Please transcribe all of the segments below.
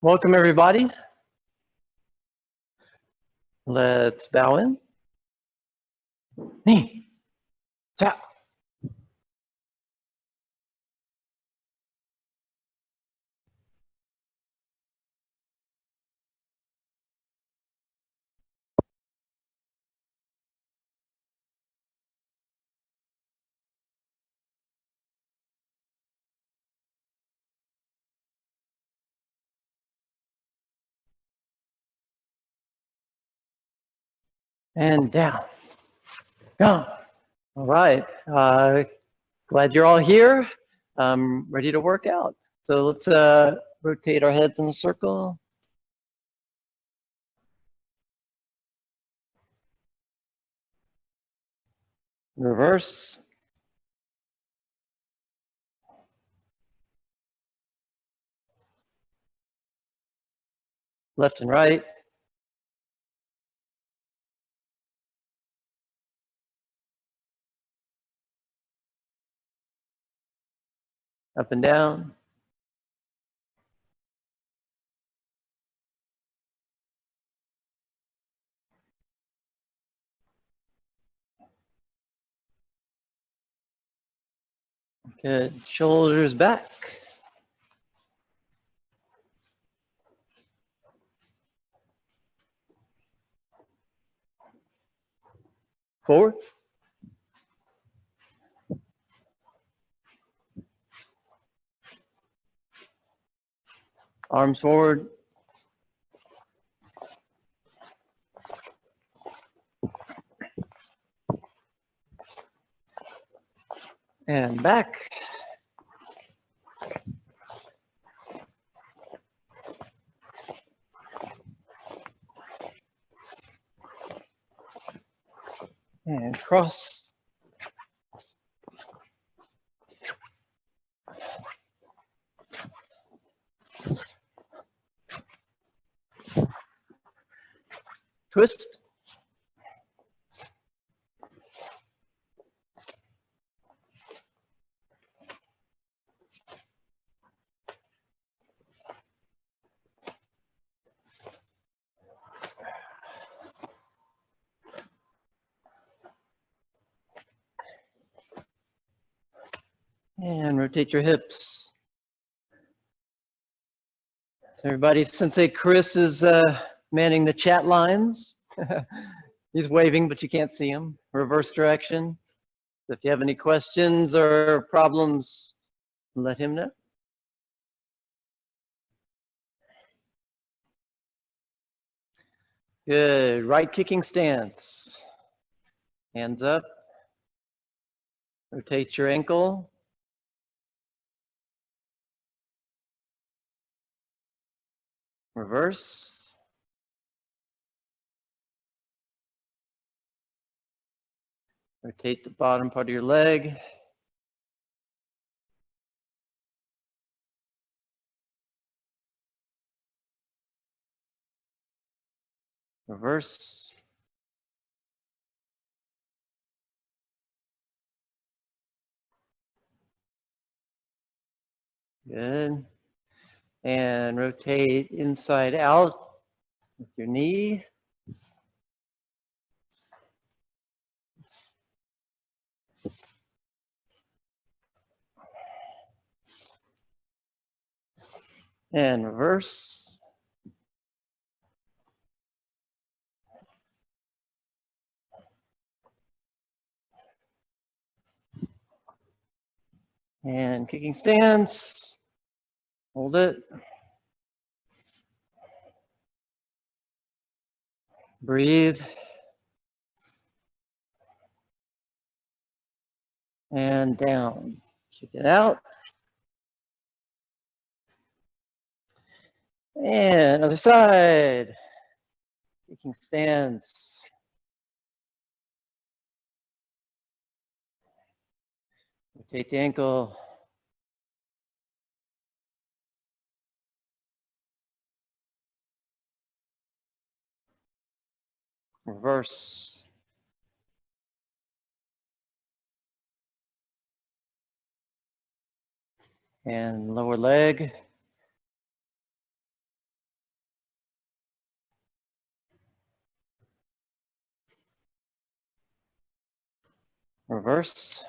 Welcome, everybody. Let's bow in. Knee, tap. And down. Down. All right. Glad you're all here. Ready to work out. So let's rotate our heads in a circle. Reverse. Left and right. Up and down. Good. Shoulders back. Forward. Arms forward. And back. And cross. Twist. And rotate your hips. So everybody, Sensei Chris is manning the chat lines. He's waving, but you can't see him. Reverse direction. So if you have any questions or problems, let him know. Good. Right kicking stance. Hands up. Rotate your ankle. Reverse. Rotate the bottom part of your leg. Reverse. Good. And rotate inside out with your knee. And reverse. And kicking stance. Hold it. Breathe. And down. Check it out. And other side. Kicking stance. Rotate the ankle. Reverse. And lower leg. Reverse.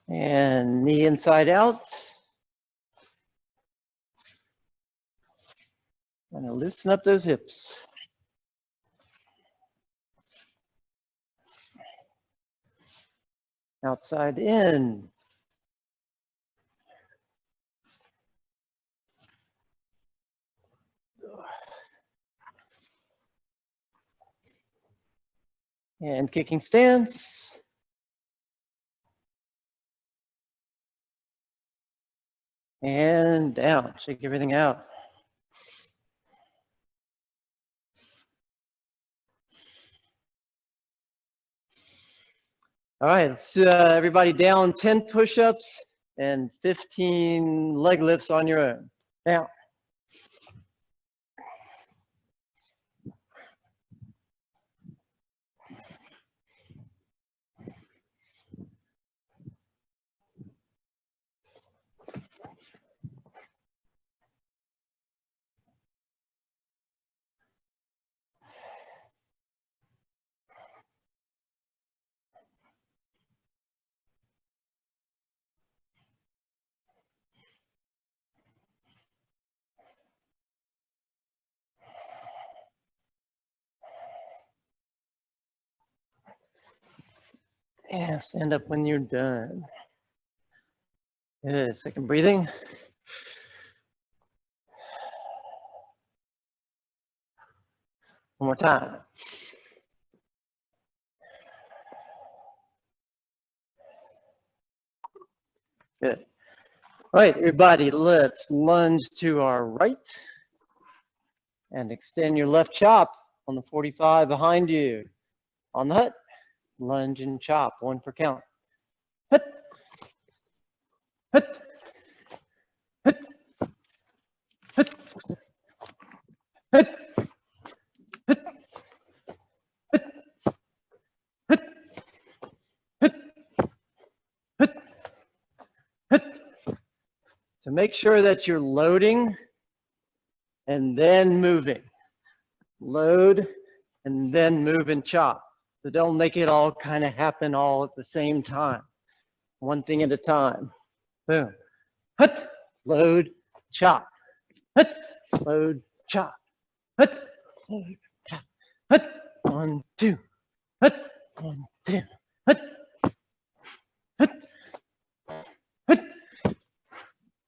And knee inside out. And loosen up those hips. Outside in. And kicking stance. And down, shake everything out. All right, let's everybody down 10 push-ups and 15 leg lifts on your own. Down. And stand up when you're done. Good, second breathing. One more time. Good. All right, everybody, let's lunge to our right and extend your left chop on the 45 behind you. On the hut, lunge and chop, 1 per count. Hut, hut, hut, hut, hut, hut, hut, hut, hut, hut, hut. So make sure that you're loading and then moving. Load and then move and chop. So don't make it all kind of happen all at the same time. One thing at a time. Boom. Hut, load, chop. Hut, load, chop. Hut, load, chop. Hut, 1, 2. Hut, 1, 2. Hut, hut, hut,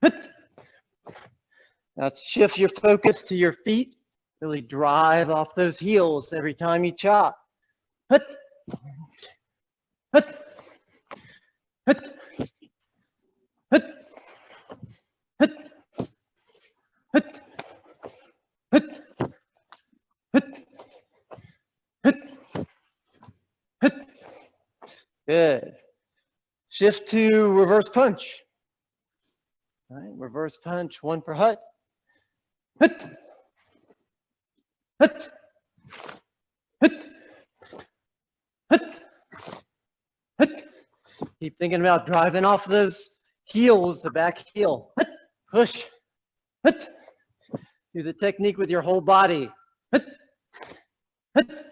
hut. Now shift your focus to your feet. Really drive off those heels every time you chop. Hut, hut, hut, hut, hut, hut, hut, hut, hut, hut. Good. Shift to reverse punch. All right, reverse punch, 1 per hut. Hut, hut, hut, hut, hut. Keep thinking about driving off those heels, the back heel. Hut, push, hut. Do the technique with your whole body. Hut, hut,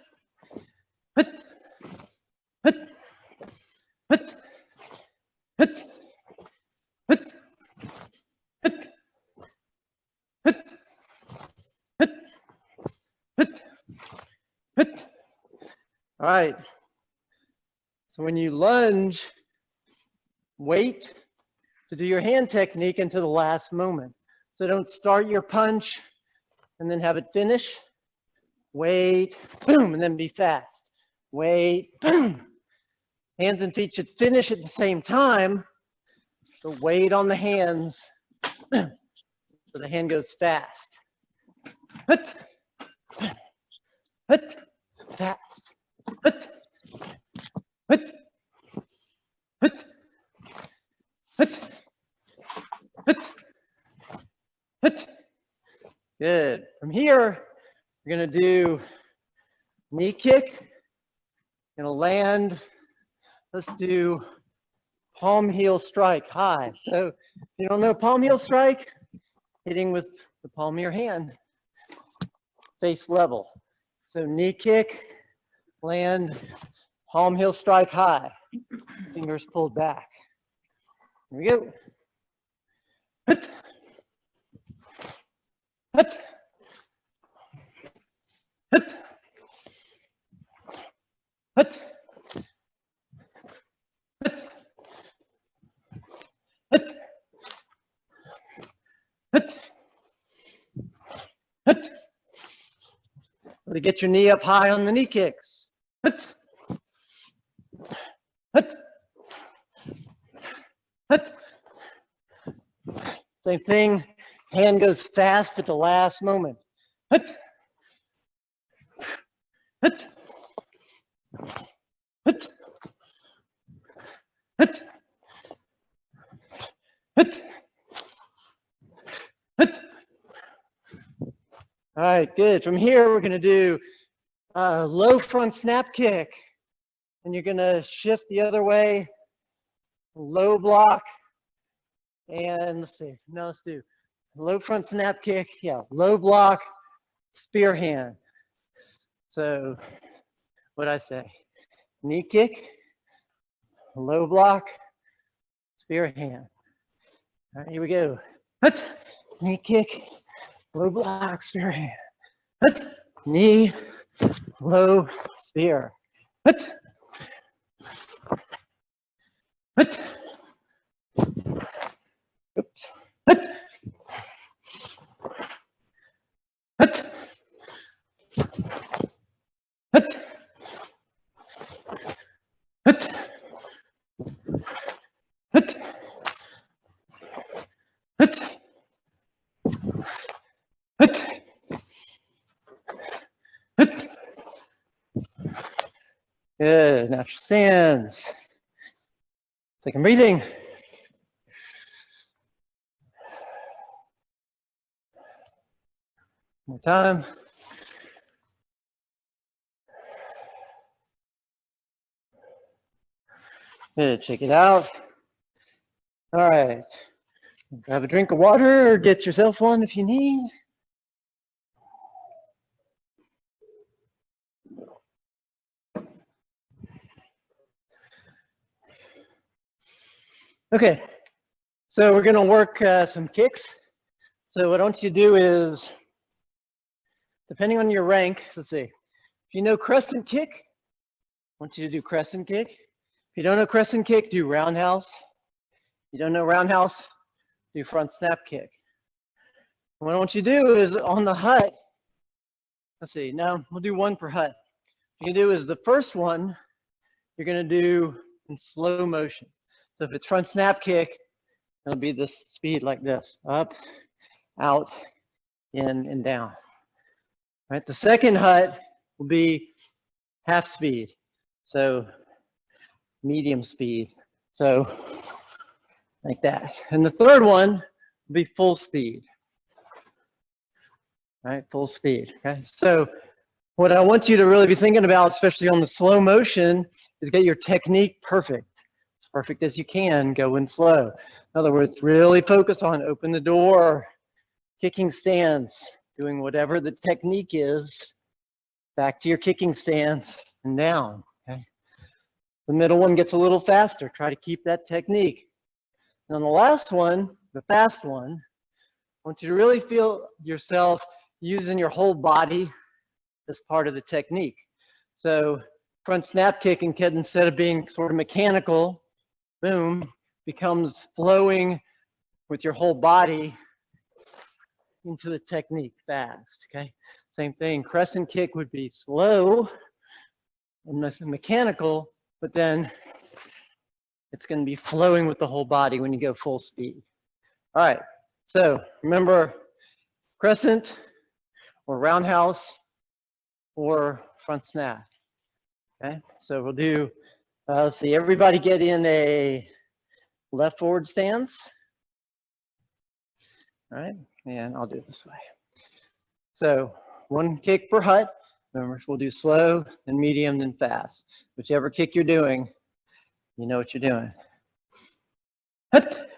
hut, hut, hut, hut, hut, hut, hut, hut, hut, hut. All right. So when you lunge, wait to do your hand technique until the last moment. So don't start your punch and then have it finish. Wait, boom, and then be fast. Wait, boom. Hands and feet should finish at the same time. So weight on the hands so the hand goes fast. Hut, hut, fast. Hut, hut, hut, hut, hut, hut. Good. From here, we're going to do knee kick. Going to land. Let's do palm heel strike high. So if you don't know palm heel strike, hitting with the palm of your hand, face level. So knee kick, land, palm heel strike high, fingers pulled back. Here we go. Hut. Hut. Hut. Hut. Hut. Hut. Hut. Hut. Really get your knee up high on the knee kicks. Hut. Hut. Hut. Same thing, hand goes fast at the last moment. Hut. Hut. Hut. Hut. Hut. Hut. All right, good. From here, we're going to do a low front snap kick. And you're going to shift the other way, low block. And let's see, now let's do low front snap kick. Yeah, low block, spear hand. So what'd I say? Knee kick, low block, spear hand. All right, here we go. Hut. Knee kick, low block, spear hand. Hut. Knee, low, spear. Hut. Hut. Oops. Hut. Hut. Hut. Hut. Hut. Hut. Hut. Hut. Good. Natural stance. Take a breathing. More time. Good. Check it out. All right. Grab a drink of water or get yourself one if you need. Okay, so we're going to work some kicks. So what I want you to do is, depending on your rank, let's see, if you know crescent kick, I want you to do crescent kick. If you don't know crescent kick, do roundhouse. If you don't know roundhouse, do front snap kick. What I want you to do is on the hut, let's see, now we'll do one per hut. What you do is the first one, you're going to do in slow motion. So if it's front snap kick, it'll be this speed like this, up, out, in, and down. Right? The second hut will be half speed, so medium speed, so like that. And the third one will be full speed, right? Full speed, okay? So what I want you to really be thinking about, especially on the slow motion, is get your technique perfect. As perfect as you can, going slow. In other words, really focus on open the door, kicking stance, doing whatever the technique is, back to your kicking stance and down, okay? The middle one gets a little faster. Try to keep that technique. And on the last one, the fast one, I want you to really feel yourself using your whole body as part of the technique. So front snap kick, instead of being sort of mechanical, boom, becomes flowing with your whole body into the technique fast, okay? Same thing, crescent kick would be slow and mechanical, but then it's going to be flowing with the whole body when you go full speed. All right, so remember crescent or roundhouse or front snap, okay? So we'll do, let's see, everybody get in a left forward stance. All right, and I'll do it this way. So one kick per hut. Remember, we'll do slow, then medium, then fast. Whichever kick you're doing, you know what you're doing. Hut.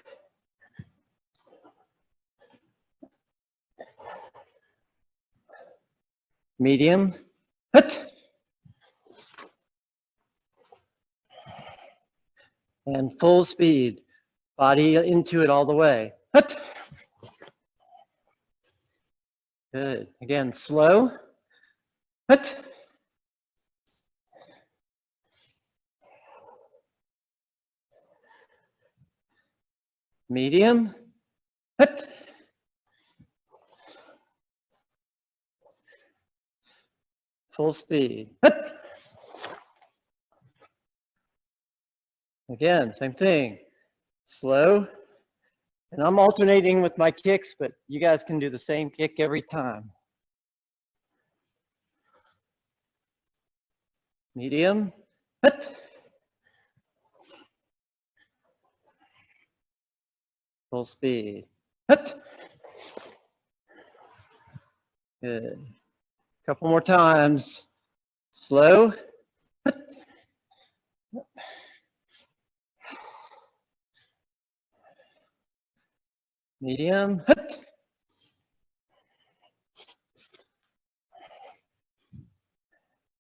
medium, hut. And full speed, body into it all the way, hut. Good, again, slow, hut. Medium, hut. Full speed, hut. Again, same thing, slow. And I'm alternating with my kicks, but you guys can do the same kick every time. Medium, hut. Full speed, hut. Good. Couple more times. Slow. Medium.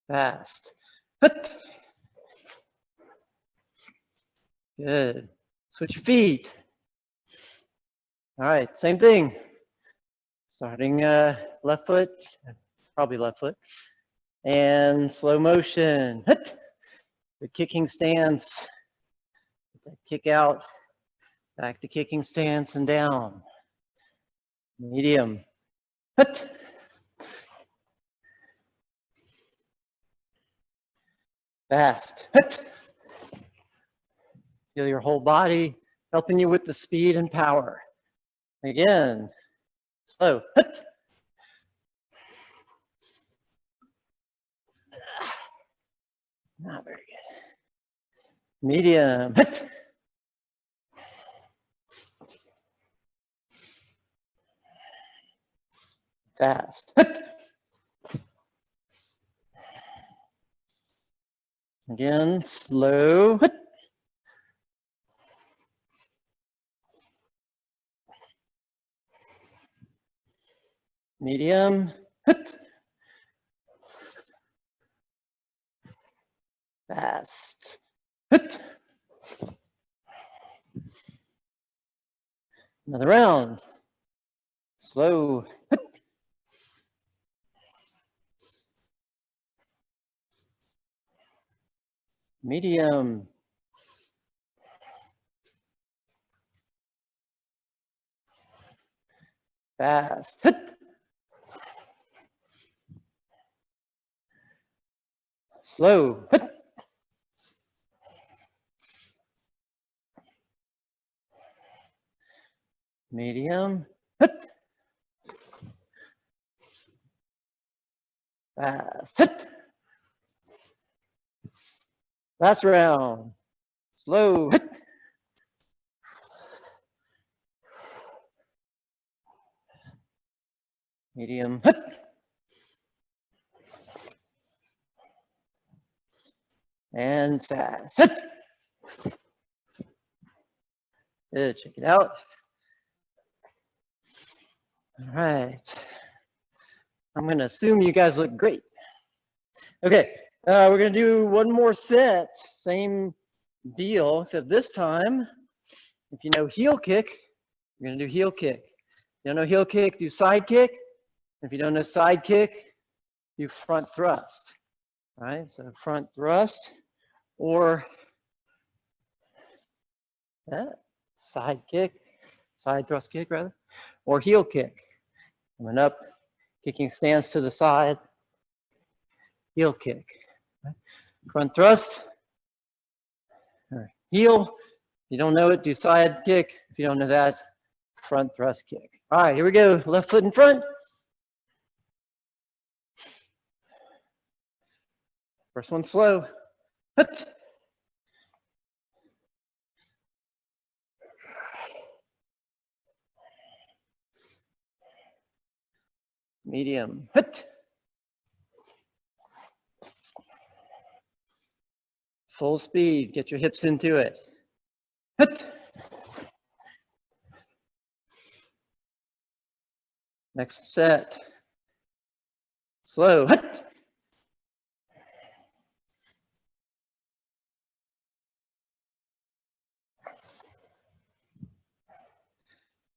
Fast. Good. Switch your feet. All right, same thing. Starting left foot, probably left foot, and slow motion. The kicking stance. Kick out, back to kicking stance and down. Medium. Fast. Feel your whole body helping you with the speed and power. Again, slow. Not very good. Medium. Fast. Again, slow. Medium. Fast. Another round. Slow. Medium. Fast. Slow. Medium. Fast. Last round. Slow. Medium. And fast. Good, check it out. All right. I'm gonna assume you guys look great. Okay, we're gonna do one more set, same deal, except this time, if you know heel kick, you're gonna do heel kick. If you don't know heel kick, do side kick. If you don't know side kick, do front thrust. All right, so front thrust or side kick, side thrust kick rather, or heel kick. Coming up, kicking stance to the side, heel kick. Front thrust, or heel. If you don't know it, do side kick. If you don't know that, front thrust kick. All right, here we go. Left foot in front. First one slow. Medium. Full speed. Get your hips into it. Next set. slow, hut.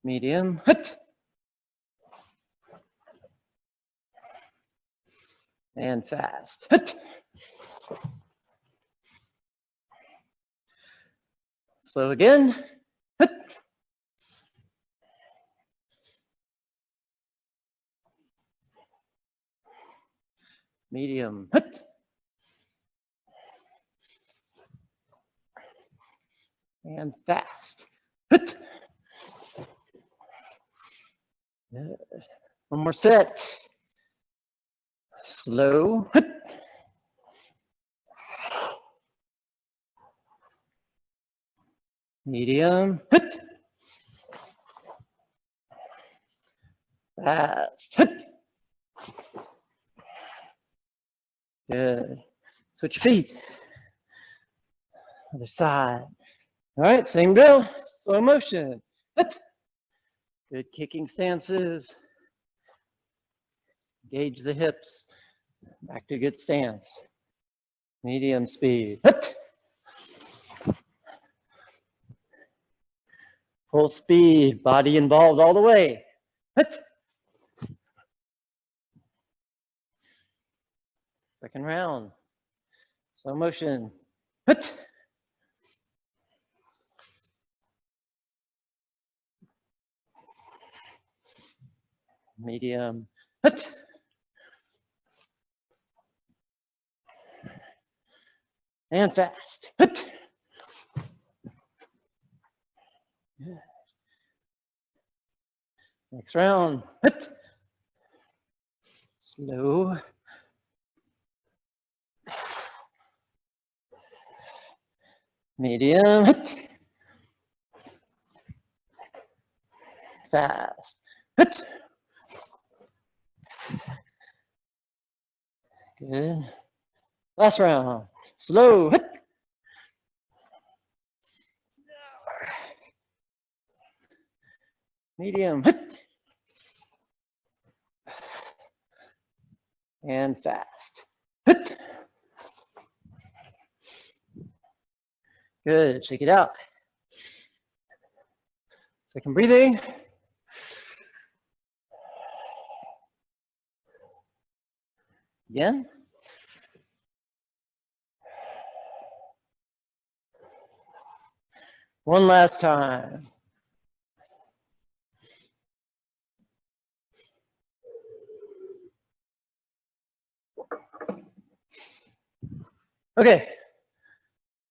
Medium, hut. And fast, hut. Slow again, hut. Medium, hut. And fast, hut. One more set. Slow, hut. Medium, hut. Fast, hut. Good. Switch feet. Other side. All right, same drill, slow motion. Hut. Good kicking stances. Engage the hips. Back to good stance. Medium speed. Hut. Full speed, body involved all the way. Hut. Second round. Slow motion. Hut. Medium. Hut. And fast. Hut. Next round. Hut. Slow. Medium. Hut. Fast. Hut. Good. Last round. Slow. Hut. Medium. Hut. And fast. Hut. Good. Shake it out. Second breathing. Again. One last time. Okay,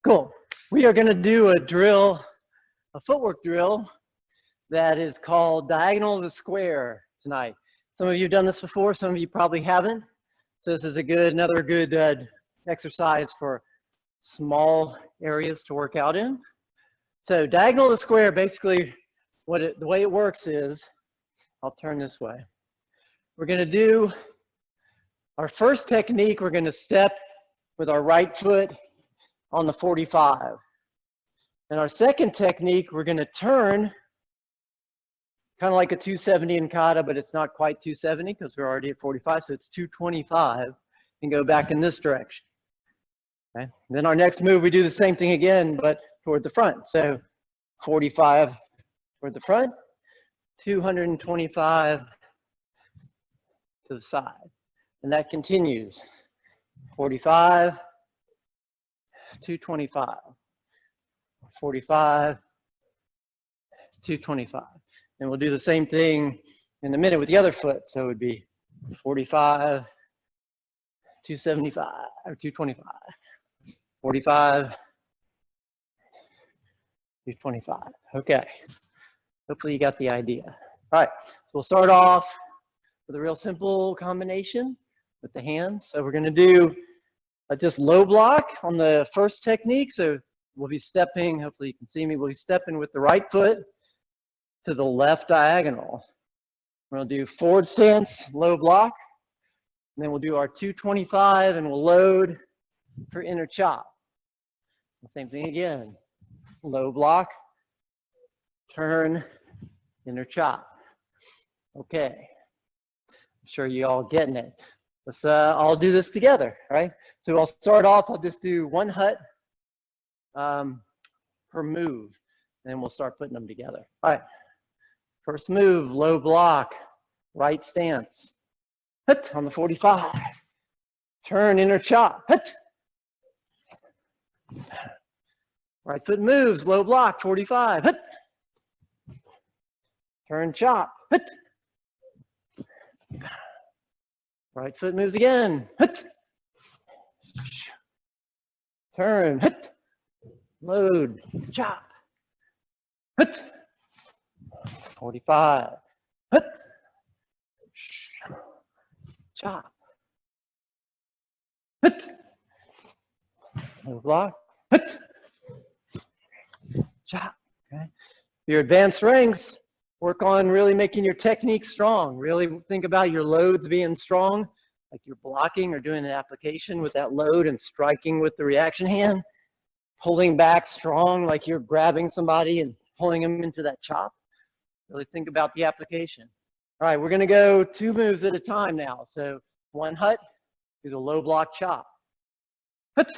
cool. We are going to do a drill, a footwork drill that is called diagonal of the square tonight. Some of you have done this before, some of you probably haven't. So this is another good exercise for small areas to work out in. So diagonal of the square, basically the way it works is, I'll turn this way. We're going to do our first technique. We're going to step with our right foot on the 45. And our second technique, we're going to turn kind of like a 270 in kata, but it's not quite 270 because we're already at 45, so it's 225 and go back in this direction. Okay. And then our next move, we do the same thing again, but toward the front. So 45 toward the front, 225 to the side. And that continues. 45, 225, 45, 225. And we'll do the same thing in a minute with the other foot. So it would be 45, 275, or 225, 45, 225. Okay. Hopefully you got the idea. All right. So we'll start off with a real simple combination with the hands. So we're going to do just low block on the first technique. So we'll be stepping, hopefully you can see me, we'll be stepping with the right foot to the left diagonal. We're going to do forward stance, low block, and then we'll do our 225 and we'll load for inner chop. Same thing again, low block, turn, inner chop. Okay, I'm sure you all getting it. let's all do this together, right? So I'll start off, I'll just do one hut per move, and then we'll start putting them together. All right, first move, low block, right stance, hut on the 45, turn, inner chop, hut. Right foot moves, low block, 45, hut. Turn, chop, hut. Right foot moves again, hut. Turn, hut. Load, chop, hut. 45, hut. Chop, hut. Low block, hut. Chop, okay. Your advanced strengths, work on really making your technique strong. Really think about your loads being strong, like you're blocking or doing an application with that load and striking with the reaction hand. Pulling back strong, like you're grabbing somebody and pulling them into that chop. Really think about the application. All right, we're gonna go 2 moves at a time now. So one hut, do the low block chop. Hut.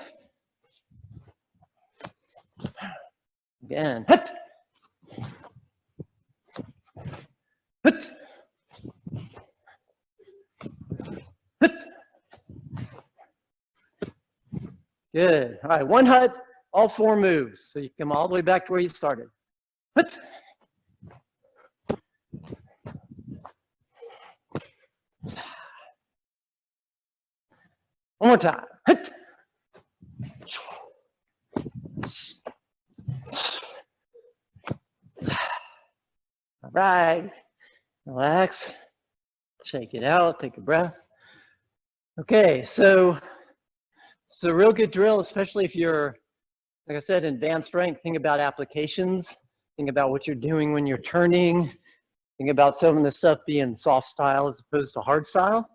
Again, hut. Hut. Hut. Good. All right, one hut, all 4 moves. So you come all the way back to where you started. Hut. One more time. Hut. All right. Relax. Shake it out. Take a breath. Okay, so it's a real good drill, especially if you're, like I said, in advanced strength. Think about applications. Think about what you're doing when you're turning. Think about some of the stuff being soft style as opposed to hard style.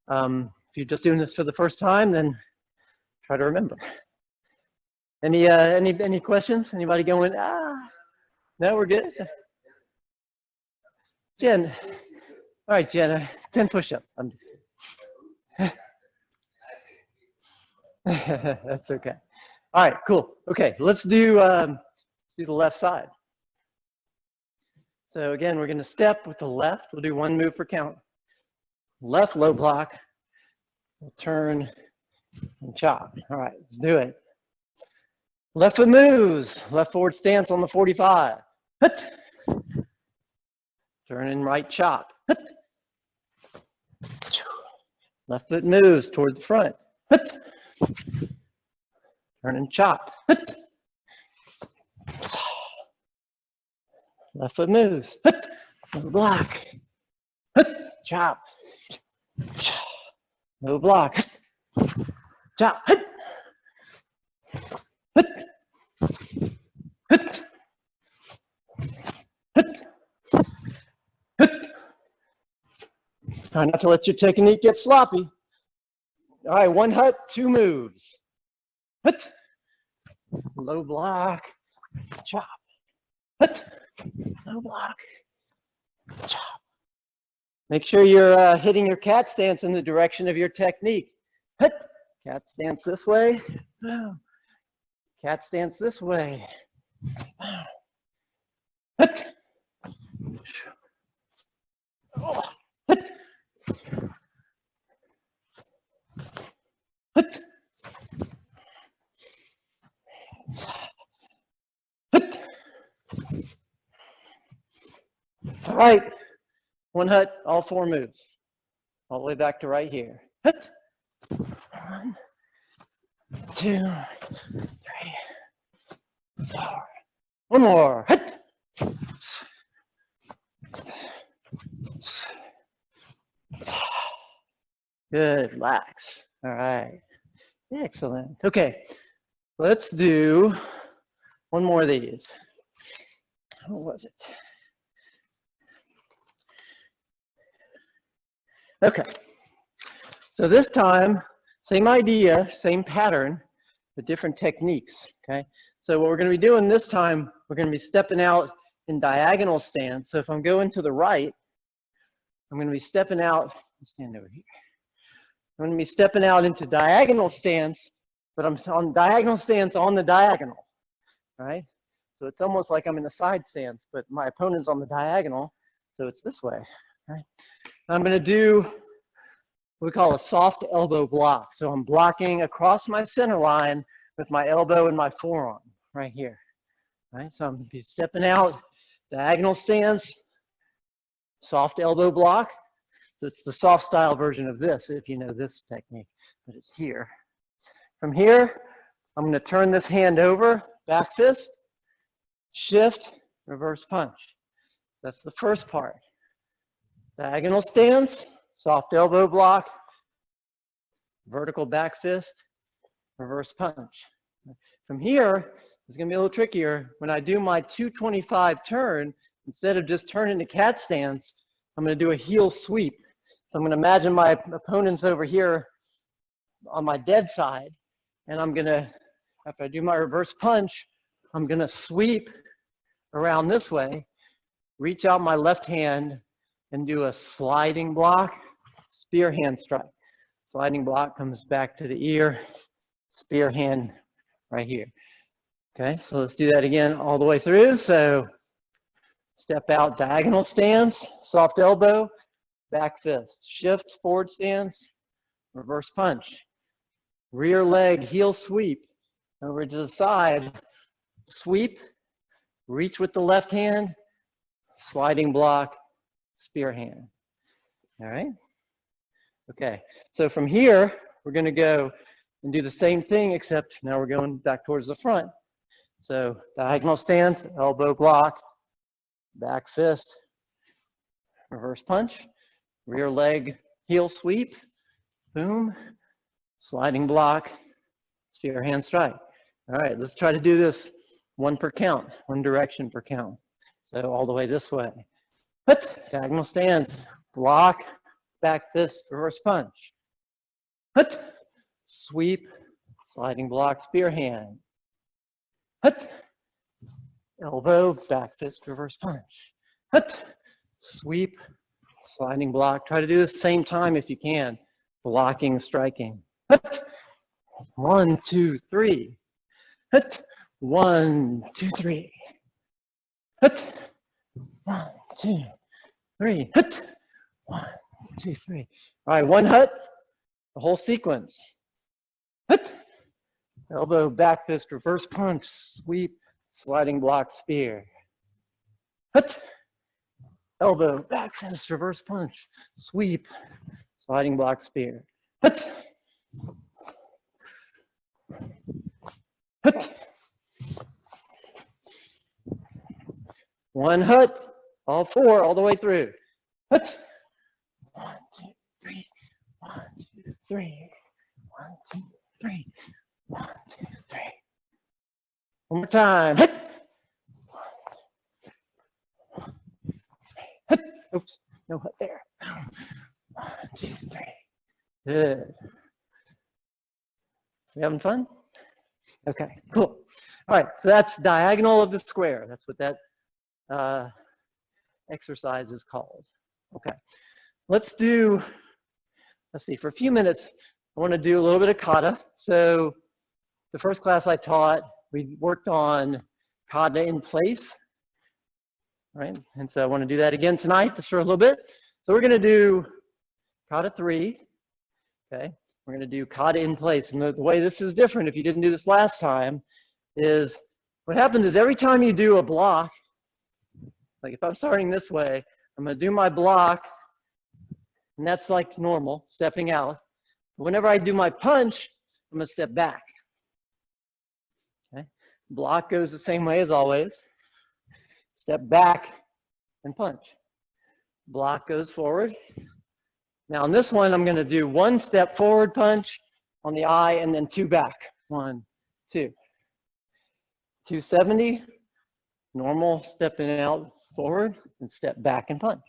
If you're just doing this for the first time, then try to remember. Any questions? Anybody going, no, we're good? Jen. All right, Jen, 10 push-ups. I'm just kidding. That's okay. All right, cool. Okay, let's do the left side. So again, we're gonna step with the left. We'll do 1 move per count. Left low block. We'll turn and chop. All right, let's do it. Left foot moves. Left forward stance on the 45. Hut. Turn and right chop. Hut. Left foot moves toward the front. Hut. Turn and chop. Hut. Left foot moves. Hut. No block. Hut. Chop. No block. Hut. Chop. Hut. Hut. Hut. Hut. Hut. Try not to let your technique get sloppy. All right, 1 hut, 2 moves. Hut. Low block. Chop. Hut. Low block. Chop. Make sure you're hitting your cat stance in the direction of your technique. Hut. Cat stance this way. Cat stance this way. Hut. Hut. Hut. Hut. All right, 1 hut, all 4 moves. All the way back to right here. Hut. 1, 2, 3, 4. 1 more. Hut. Good, relax. All right, excellent. Okay, let's do 1 more of these. What was it? Okay, so this time, same idea, same pattern, but different techniques, okay? So what we're gonna be doing this time, we're gonna be stepping out in diagonal stance. So if I'm going to the right, I'm gonna be stepping out, stand over here. I'm going to be stepping out into diagonal stance, but I'm on diagonal stance on the diagonal, right? So it's almost like I'm in a side stance, but my opponent's on the diagonal, so it's this way, right? I'm going to do what we call a soft elbow block. So I'm blocking across my center line with my elbow and my forearm right here, right? So I'm going to be stepping out, diagonal stance, soft elbow block. So it's the soft style version of this, if you know this technique, but it's here. From here, I'm going to turn this hand over, back fist, shift, reverse punch. That's the first part. Diagonal stance, soft elbow block, vertical back fist, reverse punch. From here, it's going to be a little trickier. When I do my 225 turn, instead of just turning to cat stance, I'm going to do a heel sweep. So I'm going to imagine my opponent's over here on my dead side, and I'm going to, after I do my reverse punch, I'm going to sweep around this way, reach out my left hand, and do a sliding block, spear hand strike. Sliding block comes back to the ear, spear hand right here. Okay, so let's do that again all the way through. So step out, diagonal stance, soft elbow, back fist, shift, forward stance, reverse punch, rear leg, heel sweep, over to the side, sweep, reach with the left hand, sliding block, spear hand. All right? Okay, so from here, we're going to go and do the same thing, except now we're going back towards the front. So diagonal stance, elbow block, back fist, reverse punch, rear leg, heel sweep, boom, sliding block, spear hand strike. All right, let's try to do this one per count, one direction per count. So all the way this way. Hut, diagonal stance, block, back fist, reverse punch. Hut, sweep, sliding block, spear hand. Hut, elbow, back fist, reverse punch. Hut, sweep, sliding block. Try to do the same time if you can. Blocking, striking. Hut, 1, 2, 3. Hut, 1, 2, 3. Hut, 1, 2, 3. Hut, 1, 2, 3. All right, one hut, the whole sequence. Hut, elbow, back fist, reverse punch, sweep, sliding block, spear. Hut, elbow, back fist, reverse punch, sweep, sliding block, spear. Hut, hut. One hut, all four, all the way through. Hut. 1, 2, 3. 1, 2, 3. 1, 2, 3. 1, 2, 3. One more time. Hut. 1, 2, 3. Hut. Oops, no hut there. 1, 2, 3. Good. You having fun? Okay, cool. All right, so that's diagonal of the square. That's what that exercise is called. Okay, let's see, for a few minutes, I want to do a little bit of kata. So the first class I taught, we worked on kata in place, right? And so I want to do that again tonight, just for a little bit. So we're going to do kata 3, okay? We're going to do kata in place. And the way this is different, if you didn't do this last time, is what happens is every time you do a block, like if I'm starting this way, I'm going to do my block, and that's like normal, stepping out. Whenever I do my punch, I'm going to step back. Okay? Block goes the same way as always. Step back and punch. Block goes forward. Now on this one, I'm going to do 1 step forward punch on the eye and then 2 back. 1, 2. 270, normal, stepping out forward and step back and punch.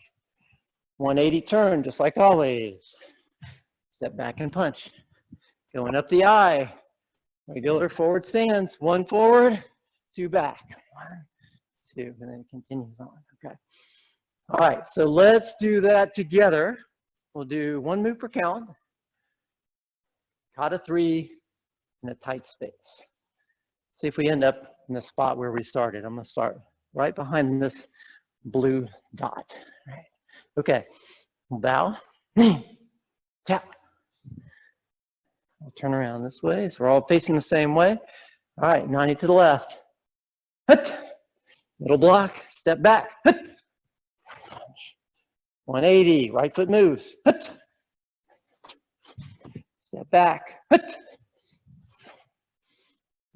180 turn, just like always. Step back and punch. Going up the eye, regular forward stance, 1 forward, 2 back. 1, 2, and then it continues on. Okay. All right, so let's do that together. We'll do 1 move per count. kata 3 in a tight space. See if we end up in the spot where we started. I'm going to start right behind this blue dot. Right. Okay. Bow. Tap. I'll turn around this way. So we're all facing the same way. All right. 90 to the left. Hut. Middle block. Step back. Hut. 180. Right foot moves. Hut. Step back. Hut.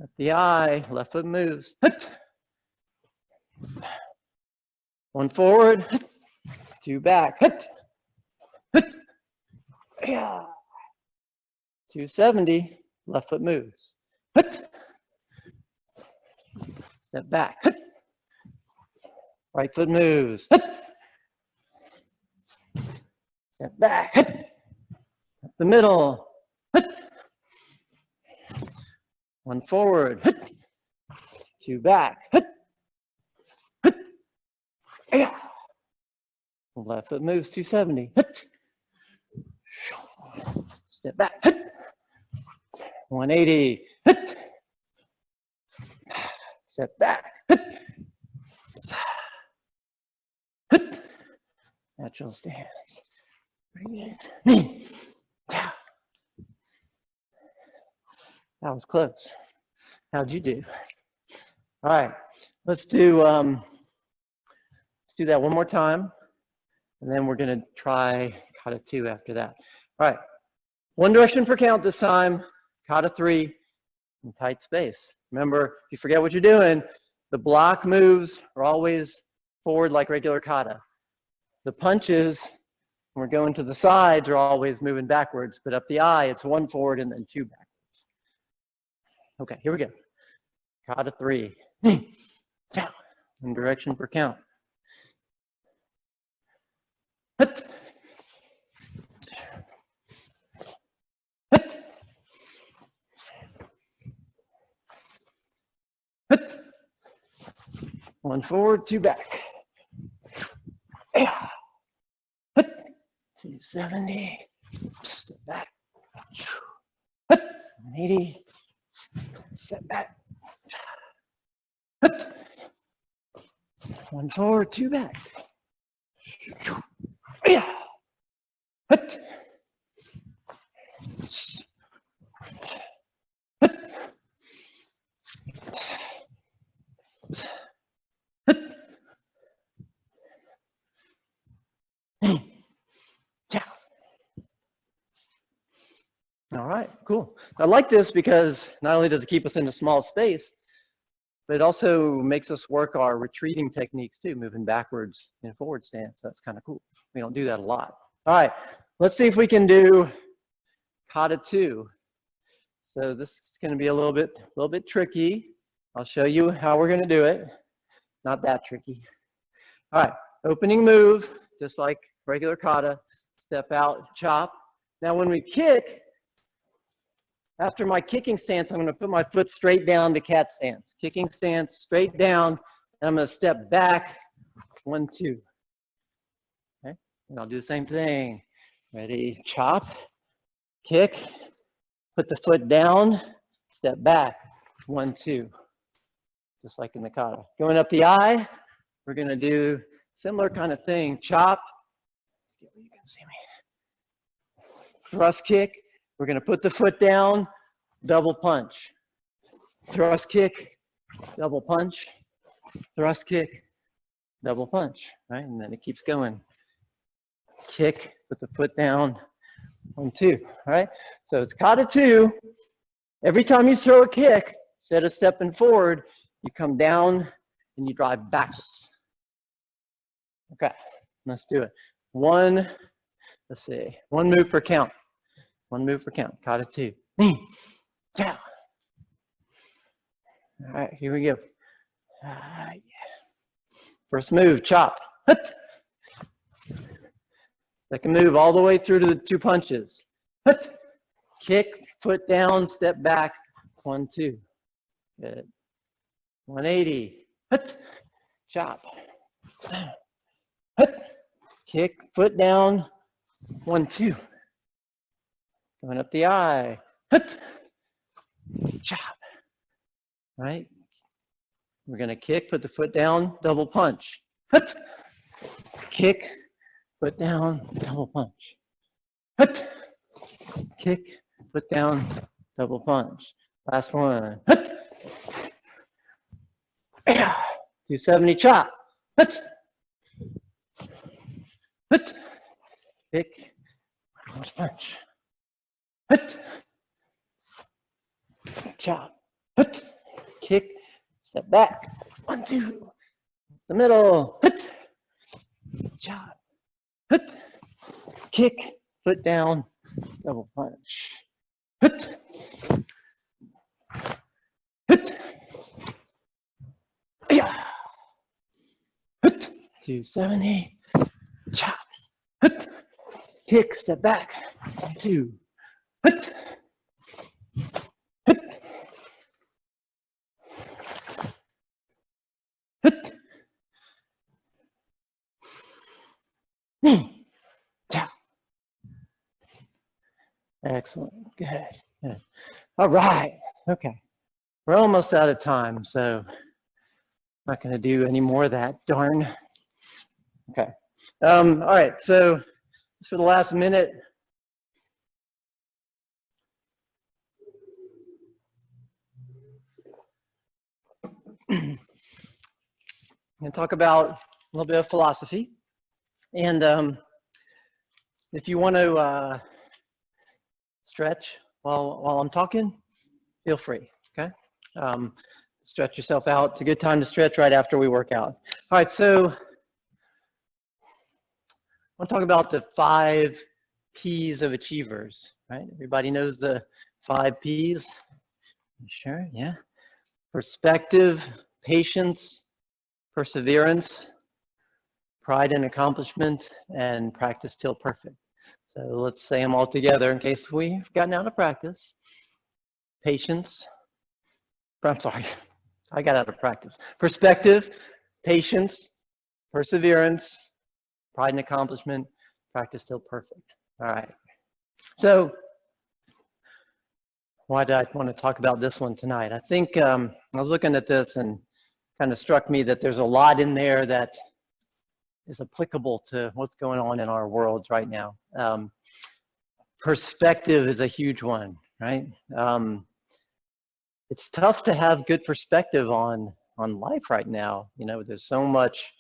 At the eye. Left foot moves. Hut. 1 forward. Hut. 2 back. Hut. Hut. Yeah. 270. Left foot moves. Hut. Step back. Hut. Right foot moves. Hut. Step back. Hut. Up the middle. Hut. 1 forward. Hut. 2 back. Hut. Hut. Yeah. Left foot moves. 270. Hut. Step back. Hut. 180. Hut. Step back. Hut. Hut. Natural stance. Bring it. That was close. How'd you do? All right. Let's do that one more time, and then we're going to try kata 2 after that. All right. One direction per count this time. Kata 3 in tight space. Remember, if you forget what you're doing, the block moves are always forward like regular kata. The punches, when we're going to the sides, are always moving backwards, but up the eye, it's 1 forward and then 2 backwards. Okay, here we go. Kata 3. One direction per count. Hut. Hut. Hut. 1 forward, 2 back. Hut. 270. Step back. Hut. 180. Step back. Hut. 1 forward, 2 back. Hut. Hut. All right, cool. I like this because not only does it keep us in a small space, but it also makes us work our retreating techniques too, moving backwards in a forward stance. That's kind of cool. We don't do that a lot. All right, let's see if we can do kata 2. So this is going to be a little bit tricky. I'll show you how we're going to do it. Not that tricky. All right, opening move, just like regular kata. Step out, chop. Now when we kick, after my kicking stance, I'm going to put my foot straight down to cat stance. Kicking stance, straight down, and I'm going to step back, 1, 2. Okay, and I'll do the same thing. Ready, chop, kick, put the foot down, step back, 1, 2. Just like in the kata. Going up the eye, we're going to do similar kind of thing. Chop, you can see me. Thrust kick. We're going to put the foot down, double punch. Thrust kick, double punch. Thrust kick, double punch, right? And then it keeps going. Kick, put the foot down, 1, 2, all right? So it's kata 2. Every time you throw a kick, instead of stepping forward, you come down and you drive backwards. Okay, let's do it. Let's see, 1 move per count. 1 move per count, kata 2. All right, here we go. Yeah. First move, chop. Hut. Second move, all the way through to the 2 punches. Hut. Kick, foot down, step back, 1, 2. Good. 180. Hut. Chop. Hut. Kick, foot down, 1, 2. Going up the eye. hut, chop, right? We're gonna kick, put the foot down, double punch, hut, kick, foot down, double punch, hut, kick, foot down, double punch. Last one, hut, 270 chop, hut, hut, kick, punch, hut, chop, hut, kick, step back, 1, 2, the middle, hut, chop, hut, kick, foot down, double punch, hut, hut, yeah, hut, 270, chop, hut, kick, step back, 1, 2, hut, hut, hut, chop. Excellent, good, good. All right, okay. We're almost out of time, so I'm not gonna do any more of that, darn. Okay, all right, so just for the last minute, I'm gonna talk about a little bit of philosophy. And if you want to stretch while I'm talking, feel free, okay? Stretch yourself out. It's a good time to stretch right after we work out. All right, so I want to talk about the 5 P's of achievers, right? Everybody knows the 5 P's? Sure, yeah. Perspective, patience, perseverance, pride and accomplishment, and practice till perfect. So let's say them all together in case we've gotten out of practice. Patience, I'm sorry, I got out of practice. Perspective, patience, perseverance, pride and accomplishment, practice till perfect. All right. So why did I want to talk about this one tonight? I think I was looking at this and kind of struck me that there's a lot in there that is applicable to what's going on in our world right now. Perspective is a huge one, right? It's tough to have good perspective on life right now. You know, there's so much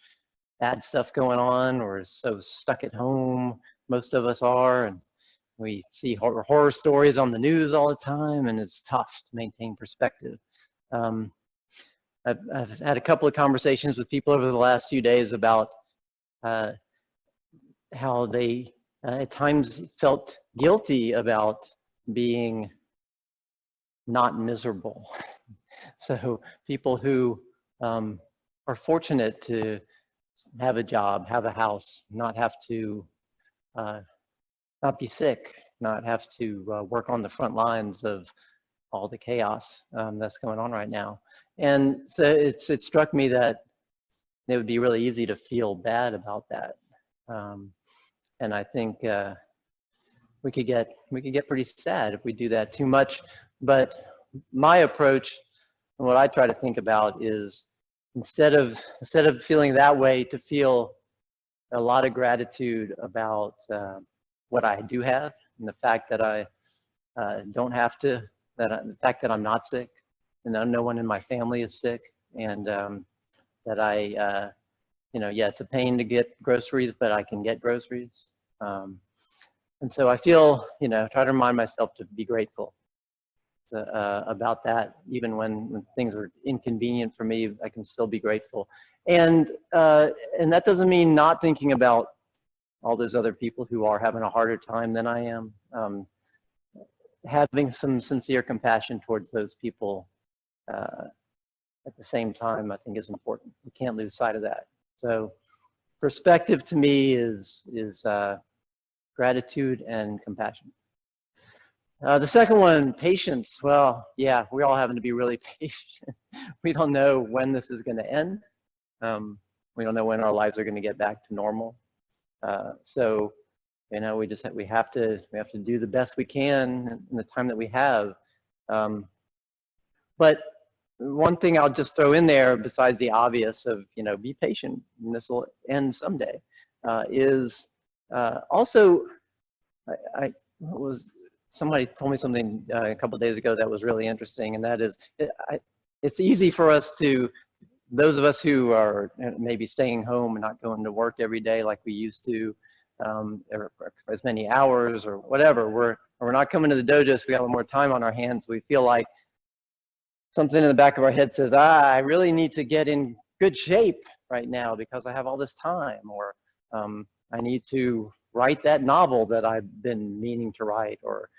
bad stuff going on. We're so stuck at home, most of us are, and we see horror stories on the news all the time, and it's tough to maintain perspective. I've had a couple of conversations with people over the last few days about how they at times felt guilty about being not miserable. So people who are fortunate to have a job, have a house, not have to not be sick, not have to work on the front lines of all the chaos that's going on right now. And so it struck me that it would be really easy to feel bad about that. And I think we could get pretty sad if we do that too much. But my approach and what I try to think about is instead of feeling that way, to feel a lot of gratitude about what I do have, and the fact that I don't have to, the fact that I'm not sick, and no one in my family is sick, and that I, you know, yeah, it's a pain to get groceries, but I can get groceries. And so I feel, you know, try to remind myself to be grateful about that. Even when things are inconvenient for me, I can still be grateful. And that doesn't mean not thinking about all those other people who are having a harder time than I am. Having some sincere compassion towards those people at the same time, I think is important. We can't lose sight of that. So perspective to me is gratitude and compassion. The second one, patience. Well, yeah, we're all having to be really patient. We don't know when this is going to end. We don't know when our lives are going to get back to normal. So, You know, we have to do the best we can in the time that we have. But one thing I'll just throw in there, besides the obvious of, you know, be patient and this will end someday, is also, somebody told me something a couple of days ago that was really interesting, and that is, it's easy for us to, those of us who are maybe staying home and not going to work every day like we used to, or as many hours or whatever, we're not coming to the dojo, so we have a little more time on our hands. We feel like something in the back of our head says, I really need to get in good shape right now because I have all this time, or I need to write that novel that I've been meaning to write, or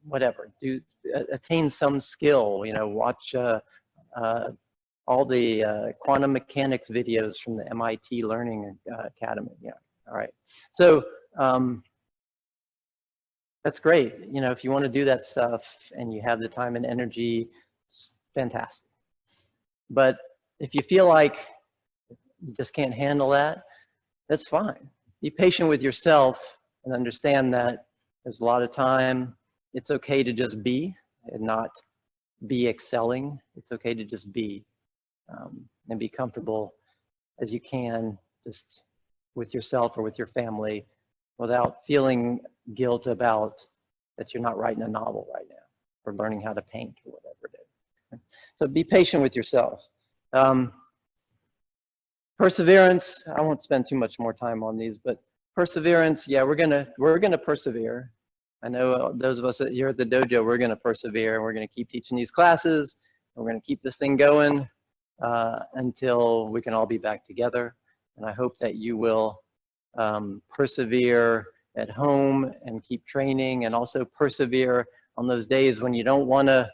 whatever, attain some skill, you know, watch all the quantum mechanics videos from the MIT Learning Academy. Yeah, all right. So that's great. You know, if you want to do that stuff and you have the time and energy, it's fantastic. But if you feel like you just can't handle that, that's fine. Be patient with yourself and understand that there's a lot of time. It's okay to just be and not be excelling. It's okay to just be and be comfortable as you can, just with yourself or with your family, without feeling guilt about that you're not writing a novel right now or learning how to paint or whatever it is. So be patient with yourself. Perseverance, I won't spend too much more time on these, but perseverance, yeah, we're gonna persevere. I know those of us that here at the dojo, we're gonna persevere, and we're gonna keep teaching these classes, and we're gonna keep this thing going until we can all be back together. And I hope that you will persevere at home and keep training, and also persevere on those days when you don't want to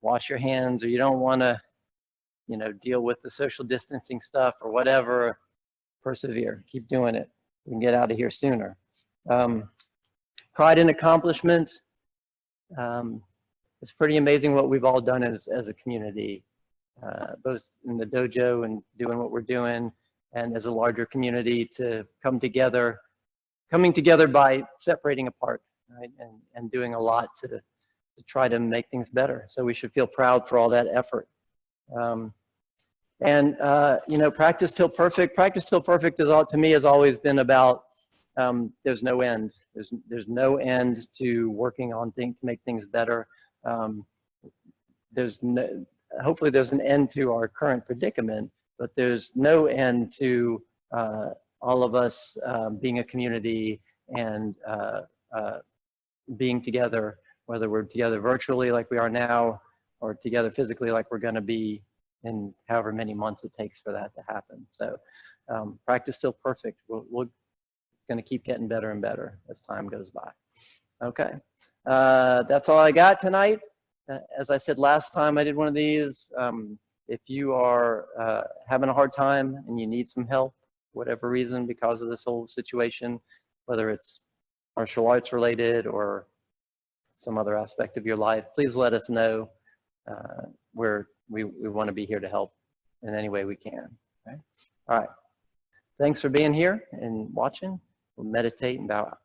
wash your hands, or you don't want to, you know, deal with the social distancing stuff or whatever. Persevere, keep doing it. We can get out of here sooner. Pride and accomplishment. It's pretty amazing what we've all done as a community, both in the dojo and doing what we're doing, and as a larger community, to coming together by separating apart, right? And doing a lot to try to make things better. So we should feel proud for all that effort. You know, practice till perfect. Practice till perfect is to me has always been about there's no end. There's no end to working on things to make things better. Hopefully there's an end to our current predicament, but there's no end to all of us being a community and being together, whether we're together virtually like we are now, or together physically like we're going to be in however many months it takes for that to happen. So practice till perfect. It's going to keep getting better and better as time goes by. Okay, that's all I got tonight. As I said last time I did one of these, if you are having a hard time and you need some help, whatever reason, because of this whole situation, whether it's martial arts related or some other aspect of your life, please let us know. We want to be here to help in any way we can. Okay? All right. Thanks for being here and watching. We'll meditate and bow out.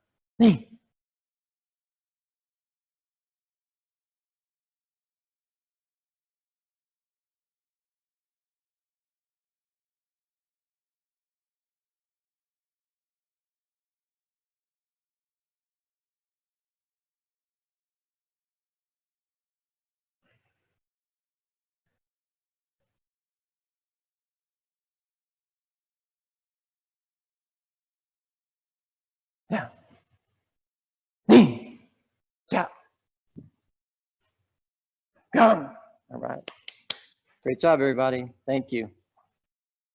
Yeah. Yeah. Come. All right. Great job, everybody. Thank you.